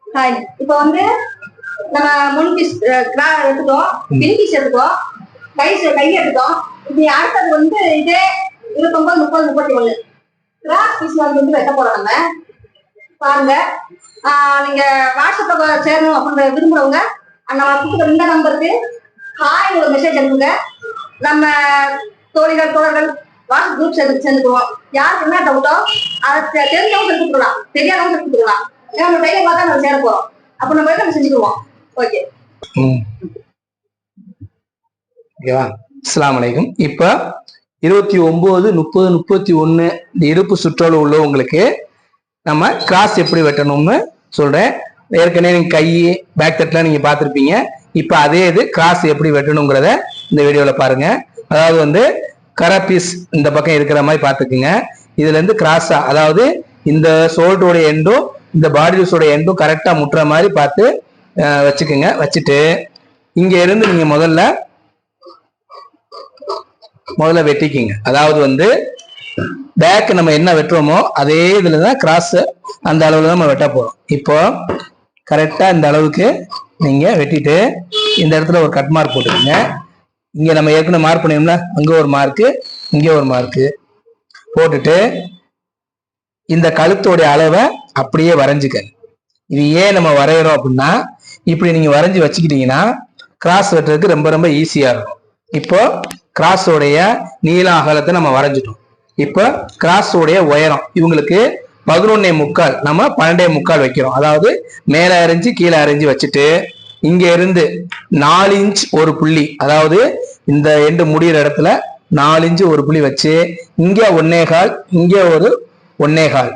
Hi. இப்போ வந்து நம்ம முன் பீஸ் எடுத்துட்டோம், பின் பீஸ் எடுத்துட்டோம், கை எடுத்துட்டோம். இப்படி அடுத்தது வந்து இதே 29, 30, 31 கிராஸ் பீஸ் வந்து வெட்ட போறோம். நம்ம பாருங்க. நீங்க வாட்ஸ்அப்ல சேரணும் அப்படின்ற விரும்புறவங்க நம்ம கொடுக்குற இந்த நம்பருக்கு ஹாய் ஒரு மெசேஜ் அனுப்புங்க. நம்ம தோழர்கள் வாட்ஸ்அப் குரூப் சேர்ந்துக்குவோம். யாருக்கு என்ன டவுட்டோ அதை தெரிஞ்சவங்க எடுத்துக்கலாம், தெரியாதவங்க எடுத்துக்கலாம். நம்ம டைலை பார்த்தா நம்ம சேர போறோம். அப்ப நம்ம நம்ம செஞ்சுக்குவோம். ஓகே. ஓகேவா? அஸ்ஸலாமு அலைக்கும். இப்ப 29, 30, 31 இந்த இடுப்பு சுற்றளவு உள்ளவங்களுக்கு நம்ம கிராஸ் எப்படி வெட்டணும்னு சொல்றேன். ஏற்கனவே நீங்க கை பேக் தட்லாம் நீங்க பார்த்துருப்பீங்க. இப்ப அதே இது கிராஸ் எப்படி வெட்டணுங்கிறத இந்த வீடியோல பாருங்க. அதாவது வந்து கரை பீஸ் இந்த பக்கம் இருக்கிற மாதிரி பார்த்துக்குங்க. இதுல இருந்து கிராஸா, அதாவது இந்த ஷோல்டரோட எண்டும் இந்த பாடி லூஸோட எண்டும் கரெக்டா முட்டுற மாதிரி பார்த்து வச்சுக்குங்க. வச்சுட்டு இங்க இருந்து நீங்க முதல்ல வெட்டிக்கிங்க. அதாவது வந்து பேக் நம்ம என்ன வெட்டுறோமோ அதே இதுலதான் கிராஸ் அந்த அளவுல நம்ம வெட்ட போறோம். இப்போ கரெக்டா இந்த அளவுக்கு நீங்க வெட்டிட்டு இந்த இடத்துல ஒரு கட் மார்க் போட்டுக்கோங்க. இங்க நம்ம ஏற்கனவே மார்க் பண்ணியோம்ல, அங்க ஒரு மார்க்கு, இங்க ஒரு மார்க்கு போட்டுட்டு இந்த கழுத்தோடைய அளவை அப்படியே வரைஞ்சுக்க. இது ஏன் நம்ம வரைகிறோம் அப்படின்னா, இப்படி நீங்க வரைஞ்சி வச்சுக்கிட்டீங்கன்னா கிராஸ் வெட்டுறதுக்கு ரொம்ப ரொம்ப ஈஸியா இருக்கும். இப்போ கிராஸோடைய நீள அகலத்தை நம்ம வரைஞ்சிட்டோம். இப்போ கிராஸோடைய உயரம் இவங்களுக்கு 11.75, நம்ம 12.75 வைக்கிறோம். அதாவது மேல அரைஞ்சு கீழே அரைஞ்சு வச்சுட்டு இங்க இருந்து 4 இன்ச் ஒரு புள்ளி, அதாவது இந்த எண்டு முடிகிற இடத்துல 4 இன்ச்சு ஒரு புள்ளி வச்சு இங்க 1.25, இங்க ஒரு 1.25,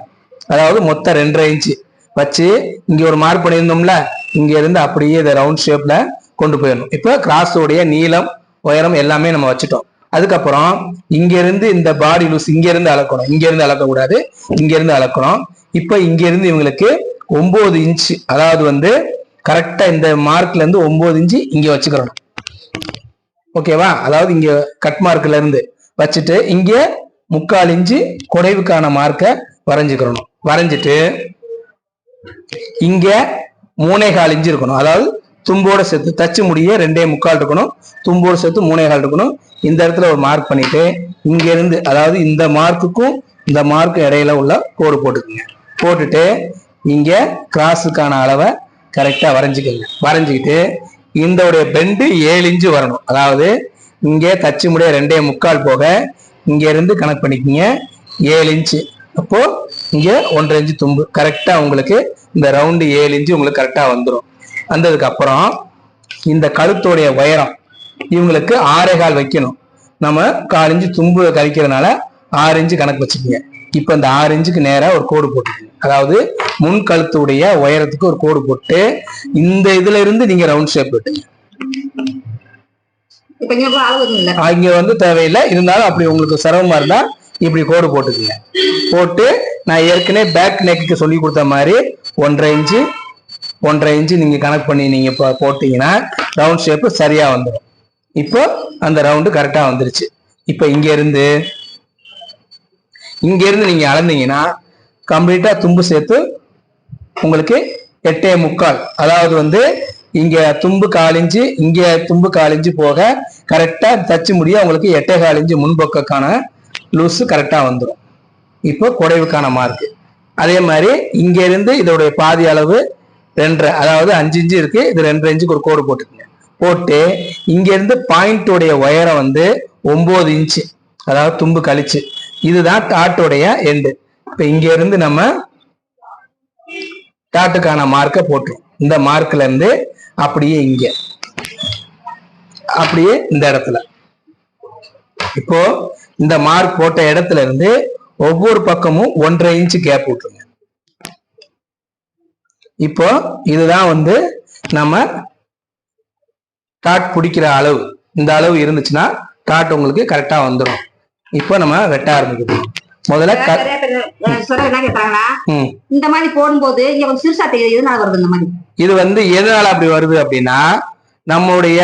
அதாவது மொத்தம் 2.5 இன்ச்சு வச்சு இங்க ஒரு மார்க் பண்ணியிருந்தோம்ல, இங்க இருந்து அப்படியே இதை ரவுண்ட் ஷேப்ல கொண்டு போயிடணும். இப்போ கிராஸோடைய நீளம் உயரம் எல்லாமே நம்ம வச்சுட்டோம். அதுக்கப்புறம் இங்க இருந்து இந்த பாடி லூஸ் இங்க இருந்து அளக்கணும். இங்க இருந்து அளக்க கூடாது, இங்க இருந்து அளக்கணும். இப்ப இங்க இருந்து இவங்களுக்கு 9 இன்ச்சு, அதாவது வந்து கரெக்டா இந்த மார்க்ல இருந்து 9 இன்ச்சு இங்க வச்சுக்கிறோம். ஓகேவா? அதாவது இங்க கட் மார்க்ல இருந்து வச்சுட்டு இங்க 3/4 இன்ச்சு குறைவுக்கான மார்க்கை வரைஞ்சுக்கிறோம். வரைஞ்சிட்டு இங்க 3.25 இன்ச்சு இருக்கணும். அதாவது தும்போட சேர்த்து தச்சு முடிய 2.75 இருக்கணும், தும்போடு சேர்த்து 3.25 இருக்கணும். இந்த இடத்துல ஒரு மார்க் பண்ணிட்டு இங்க இருந்து, அதாவது இந்த மார்க்குக்கும் இந்த மார்க்கு இடையில உள்ள கோடு போட்டுக்குங்க. போட்டுட்டு இங்க கிராஸுக்கான அளவை கரெக்டா வரைஞ்சிக்கங்க. வரைஞ்சிக்கிட்டு இந்த பெண்டு 7 இன்ச்சு வரணும். அதாவது இங்க தச்சு முடிய 2.75 போக இங்க இருந்து கணக்கு பண்ணிக்கிங்க 7 இன்ச்சு. அப்போ இங்க 1.5 இன்ச்சு தும்பு கரெக்டா உங்களுக்கு இந்த ரவுண்டு 7 இன்ச்சு உங்களுக்கு கரெக்டா வந்துடும். வந்ததுக்கு அப்புறம் இந்த கழுத்தோடைய உயரம் இவங்களுக்கு 6.25 வைக்கணும். நம்ம 1/4 இன்ச்சு தும்பு கழிக்கிறதுனால 6 இன்ச்சு கணக்கு வச்சுக்கோங்க. இப்ப இந்த 6 இன்ச்சுக்கு நேரா ஒரு கோடு போட்டுக்கோங்க. அதாவது முன் கழுத்துடைய உயரத்துக்கு ஒரு கோடு போட்டு இந்த இதுல இருந்து நீங்க ரவுண்ட் ஷேப் விட்டுங்க. இங்க வந்து தேவையில்லை, இருந்தாலும் அப்படி உங்களுக்கு சிரமமா இருந்தா இப்படி கோடு போட்டுக்குங்க. போட்டு நான் ஏற்கனவே பேக் நெக்கு சொல்லி கொடுத்த மாதிரி 1.5 இன்ச்சு நீங்க கனெக்ட் பண்ணி நீங்க போட்டீங்கன்னா ரவுண்ட் ஷேப் சரியா வந்துடும். இப்போ அந்த ரவுண்டு கரெக்டா வந்துருச்சு. இப்ப இங்க இருந்து நீங்க அளந்தீங்கன்னா கம்ப்ளீட்டா தும்பு சேர்த்து உங்களுக்கு 8.75, அதாவது வந்து இங்க தும்பு 1/4 இன்ச்சு, இங்க தும்பு 1/4 இன்ச்சு போக கரெக்டா தச்சு முடிய உங்களுக்கு 8.25 இன்ச்சு முன்பக்கக்கான லூஸ் கரெக்டா வந்துடும். இப்போ குறைவுக்கான மார்க் அதே மாதிரி இங்க இருந்து இதோடைய பாதி அளவு 2.5, அதாவது 5 இன்ச்சு இருக்கு, இது 2.5 இன்ச்சுக்கு ஒரு கோடு போட்டுக்கோங்க. போட்டு இங்க இருந்து பாயிண்டோடைய உயரம் வந்து 9 இன்ச்சு, அதாவது தும்பு கழிச்சு, இதுதான் டாட்டோடைய எண்டு. இப்ப இங்க இருந்து நம்ம டாட்டுக்கான மார்க்கை போட்டுரும். இந்த மார்க்ல இருந்து அப்படியே இங்க அப்படியே இந்த இடத்துல, இப்போ இந்த மார்க் போட்ட இடத்துல இருந்து ஒவ்வொரு பக்கமும் 1.5 இன்ச்சு கேப் விட்டுருங்க. இப்போ இதுதான் வந்து நம்ம டாட் பிடிக்கிற அளவு. இந்த அளவு இருந்துச்சுன்னா டாட் உங்களுக்கு கரெக்டா வந்துடும். இப்போ நம்ம வெட்ட ஆரம்பிக்கணும். முதல்ல இந்த மாதிரி போடும்போது சிறுசா தெரியுது. இது வந்து எதனால அப்படி வருது அப்படின்னா, நம்முடைய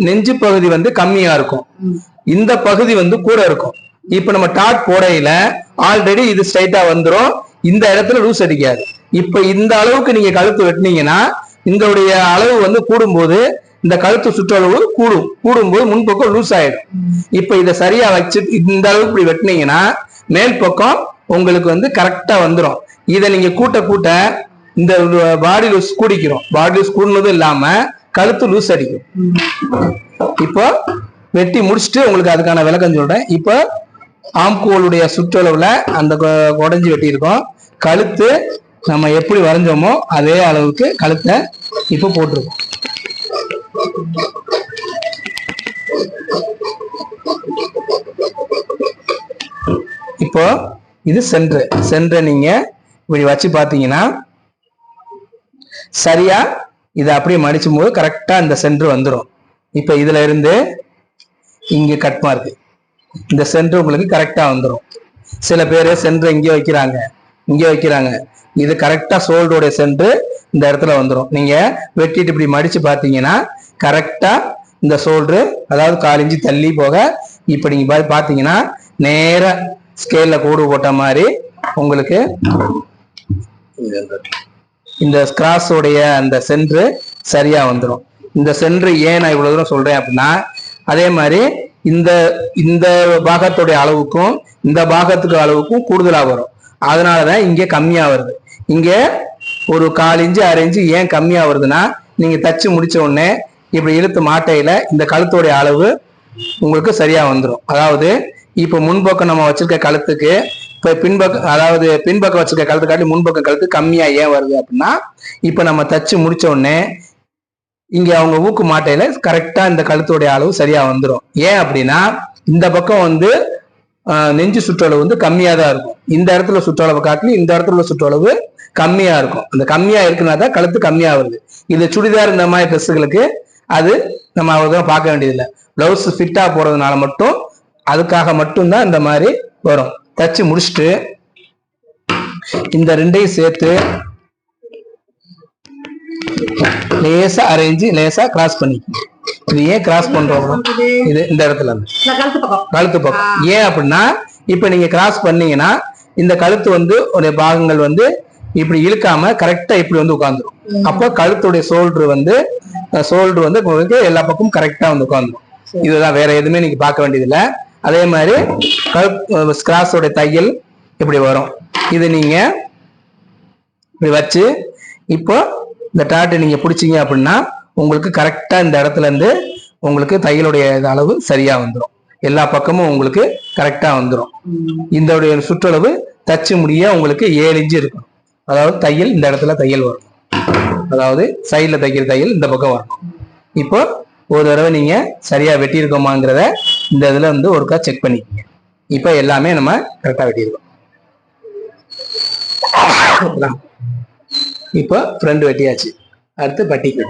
நெஞ்சு பகுதி வந்து கம்மியா இருக்கும், இந்த பகுதி வந்து கூட இருக்கும். இப்ப நம்ம டாட் போடையில ஆல்ரெடி இது ஸ்ட்ரைட்டா வந்துடும், இந்த இடத்துல லூஸ் அடிக்காது. இப்ப இந்த அளவுக்கு நீங்க கழுத்து வெட்டினீங்கன்னா இதோடைய அளவு வந்து கூடும்போது இந்த கழுத்து சுற்றளவு கூடும்போது முன்பக்கம் லூஸ் ஆயிடும். இப்ப இதை சரியா வச்சு இந்த அளவுக்கு இப்படி வெட்டினீங்கன்னா மேல் பக்கம் உங்களுக்கு வந்து கரெக்டா வந்துடும். இதை நீங்க கூட்ட கூட்ட இந்த பாடி லூஸ் கூடிக்கிறோம். பாடி லூஸ் கூடுனதும் இல்லாம கழுத்து லூஸ் அடிக்கும். இப்போ வெட்டி முடிச்சுட்டு உங்களுக்கு அதுக்கான விளக்கம் சொல்றேன். இப்போ ஆம்கோலுடைய சுற்றளவுல அந்த உடஞ்சி வெட்டி இருக்கோம். கழுத்து நம்ம எப்படி வரைஞ்சோமோ அதே அளவுக்கு கழுத்தை இப்போ போட்டிருக்கோம். இப்போ இது சென்டர் நீங்க இப்படி வச்சு பாத்தீங்கன்னா சரியா இதை அப்படியே மடிச்சும் போது கரெக்டா இந்த சென்டர் வந்துடும். இப்ப இதுல இருந்து இங்க கட் மார்க் இந்த சென்டர் உங்களுக்கு கரெக்டா வந்துடும். சில பேர் சென்டர் இங்கே வைக்கிறாங்க. இது கரெக்டா ஷோல்டருடைய சென்டர் இந்த இடத்துல வந்துடும். நீங்க வெட்டிட்டு இப்படி மடிச்சு பாத்தீங்கன்னா கரெக்டா இந்த ஷோல்டர் அதாவது 1/4 இன்ச்சு தள்ளி போக இப்ப நீங்க பாத்தீங்கன்னா நேர ஸ்கேல்ல கோடு போட்ட மாதிரி உங்களுக்கு இந்த கிராஸ் உடைய அந்த சென்டர் சரியா வந்துடும். இந்த சென்டர் ஏன் நான் இவ்வளவு தூரம் சொல்றேன் அப்படின்னா அதே மாதிரி இந்த இந்த பாகத்துடைய அளவுக்கும் இந்த பாகத்துக்கு அளவுக்கும் கூடுதலா வரும். அதனாலதான் இங்க கம்மியா வருது. இங்க ஒரு 1/4 இன்ச்சு 1/2 இன்ச்சு ஏன் கம்மியா வருதுன்னா நீங்க தச்சு முடிச்ச உடனே இப்படி இழுத்து மாட்டையில இந்த கழுத்துடைய அளவு உங்களுக்கு சரியா வந்துடும். அதாவது இப்ப முன்பக்கம் நம்ம வச்சிருக்க கழுத்துக்கு இப்ப பின்பக்கம் அதாவது பின்பக்கம் வச்சிருக்க கழுத்து காட்டி முன்பக்கம் கழுத்து கம்மியா ஏன் வருது அப்படின்னா இப்ப நம்ம தச்சு முடிச்ச உடனே இங்க அவங்க ஊக்கு மாட்டையில கரெக்டா இந்த கழுத்துடைய அளவு சரியா வந்துடும். ஏன் அப்படின்னா இந்த பக்கம் வந்து நெஞ்சு சுற்றளவு வந்து கம்மியா தான் இருக்கும். இந்த இடத்துல சுற்றளவு காட்டிலும் இந்த இடத்துல சுற்றளவு கம்மியா இருக்கும். அந்த கம்மியா இருக்குன்னா தான் கழுத்து கம்மியா வருது. இது சுடிதார் இந்த மாதிரி ட்ரெஸ்ஸுகளுக்கு அது நம்ம அவ்வளோ பார்க்க வேண்டியதில்லை. பிளவுஸ் ஃபிட்டா போறதுனால மட்டும் அதுக்காக மட்டும்தான் இந்த மாதிரி வரும். தச்சு முடிச்சுட்டு இந்த ரெண்டையும் சேர்த்து லேசா அரைஞ்சு லேசா கிராஸ் பண்ணிக்கணும். இது ஏன் கிராஸ் பண்றோம்? இது இந்த இடத்துல கழுத்து பக்கம் ஏன் அப்படின்னா இப்ப நீங்க கிராஸ் பண்ணீங்கன்னா இந்த கழுத்து வந்து ஒரு பாகங்கள் வந்து இப்படி இழுக்காம கரெக்டா இப்படி வந்து உட்காந்துரும். அப்போ கழுத்துடைய ஷோல்டர் வந்து உங்களுக்கு எல்லா பக்கமும் கரெக்டா வந்து உட்காந்துரும். இதுதான், வேற எதுவுமே நீங்க பார்க்க வேண்டியது இல்லை. அதே மாதிரி கிராஸோட தையல் இப்படி வரும். இது நீங்க இப்படி வச்சு இப்போ இந்த டாட்டை நீங்க பிடிச்சீங்க அப்படின்னா உங்களுக்கு கரெக்டா இந்த இடத்துல இருந்து உங்களுக்கு தையலுடைய அளவு சரியா வந்துடும். எல்லா பக்கமும் உங்களுக்கு கரெக்டா வந்துடும். இந்த சுற்றளவு தச்சு முடிய உங்களுக்கு 7 இன்ச்சு இருக்கும். அதாவது தையல் இந்த இடத்துல தையல் வரும். அதாவது சைட்ல தைக்கிற தையல் இந்த பக்கம் வரணும். இப்போ ஒரு தடவை நீங்க சரியா வெட்டியிருக்கோமாங்கிறத இந்த இதுல வந்து ஒருக்கா செக் பண்ணிக்கோங்க. இப்ப எல்லாமே நம்ம கரெக்டா வெட்டியிருக்கோம். இப்போ ஃப்ரண்ட் வெட்டியாச்சு. அடுத்து பட்டிக்கு